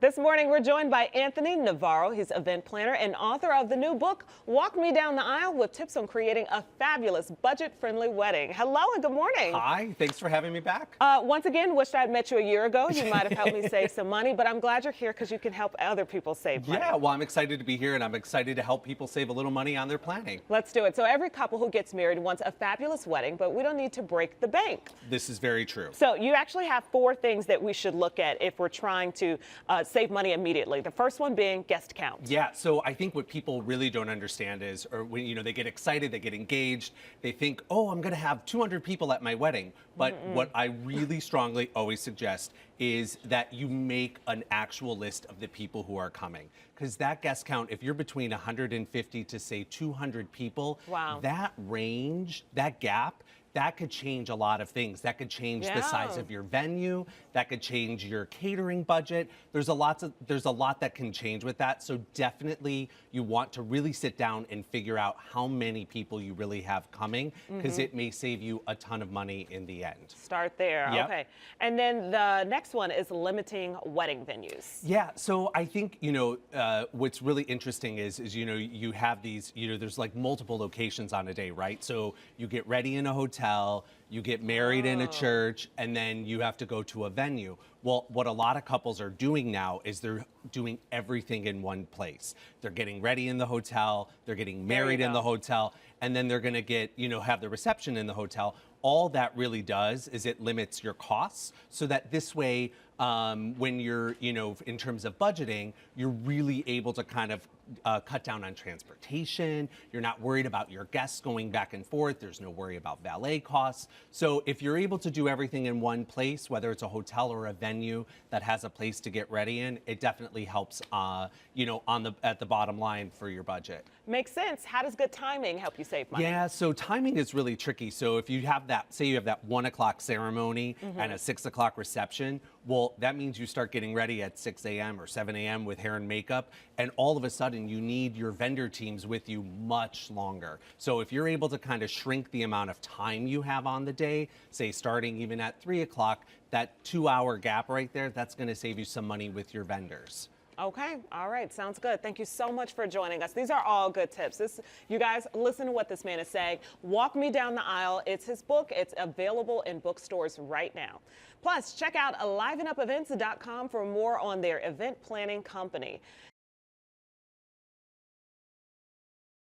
This morning, we're joined by Anthony Navarro. He's event planner and author of the new book, Walk Me Down the Aisle, with tips on creating a fabulous, budget-friendly wedding. Hello and good morning. Hi, thanks for having me back. Once again, wished I'd met you a year ago. You might have helped me save some money, but I'm glad you're here because you can help other people save money. Yeah, well, I'm excited to be here, and I'm excited to help people save a little money on their planning. Let's do it. So every couple who gets married wants a fabulous wedding, but we don't need to break the bank. This is very true. So you actually have 4 things that we should look at if we're trying to save money immediately. The first one being guest count. Yeah, so I think what people really don't understand is, or when they get excited, they get engaged, they think, oh, I'm going to have 200 people at my wedding. But what I really strongly always suggest is that you make an actual list of the people who are coming. Because that guest count, if you're between 150 to say 200 people, wow, that range, that gap, that could change a lot of things. That could change the size of your venue. That could change your catering budget. There's a lot that can change with that. So definitely you want to really sit down and figure out how many people you really have coming, because it may save you a ton of money in the end. Start there. Yep. Okay. And then the next one is limiting wedding venues. Yeah, so I think, what's really interesting is you have these, there's like multiple locations on a day, right? So you get ready in a hotel, you get married in a church, and then you have to go to a venue. Well, what a lot of couples are doing now is they're doing everything in one place. They're getting ready in the hotel, they're getting married in the hotel, and then they're gonna get, have the reception in the hotel. All that really does is it limits your costs, so that this way, when you're, in terms of budgeting, you're really able to kind of cut down on transportation. You're not worried about your guests going back and forth. There's no worry about valet costs. So if you're able to do everything in one place, whether it's a hotel or a venue that has a place to get ready in, it definitely helps, at the bottom line for your budget. Makes sense. How does good timing help you save money? Yeah, so timing is really tricky. So if you have that, say you have that 1 o'clock ceremony and a 6 o'clock reception, well, that means you start getting ready at 6 a.m. or 7 a.m. with hair and makeup, and all of a sudden you need your vendor teams with you much longer. So if you're able to kind of shrink the amount of time you have on the day, say starting even at 3 o'clock, that 2-hour gap right there, that's going to save you some money with your vendors. Okay. All right. Sounds good. Thank you so much for joining us. These are all good tips. You guys, listen to what this man is saying. Walk Me Down the Aisle. It's his book. It's available in bookstores right now. Plus, check out livenupevents.com for more on their event planning company.